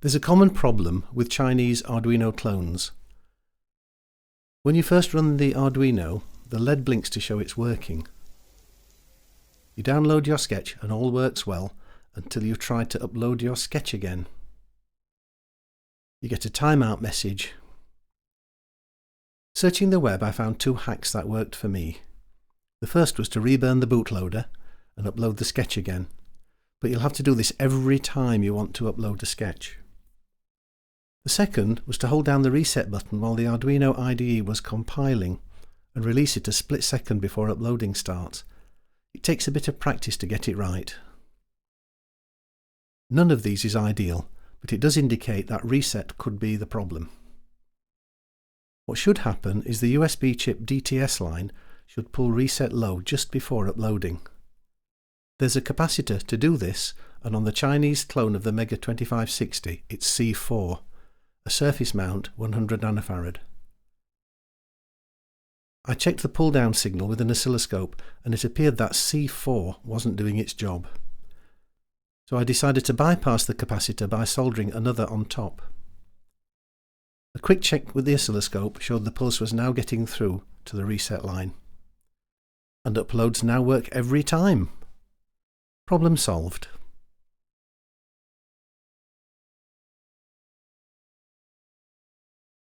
There's a common problem with Chinese Arduino clones. When you first run the Arduino, the LED blinks to show it's working. You download your sketch and all works well until you've tried to upload your sketch again. You get a timeout message. Searching the web, I found two hacks that worked for me. The first was to reburn the bootloader and upload the sketch again, but you'll have to do this every time you want to upload a sketch. The second was to hold down the reset button while the Arduino IDE was compiling and release it a split second before uploading starts. It takes a bit of practice to get it right. None of these is ideal, but it does indicate that reset could be the problem. What should happen is the USB chip DTS line should pull reset low just before uploading. There's a capacitor to do this, and on the Chinese clone of the Mega 2560 it's C4, a surface mount 100 nanofarad. I checked the pull down signal with an oscilloscope and it appeared that C4 wasn't doing its job. So I decided to bypass the capacitor by soldering another on top. A quick check with the oscilloscope showed the pulse was now getting through to the reset line. And uploads now work every time. Problem solved.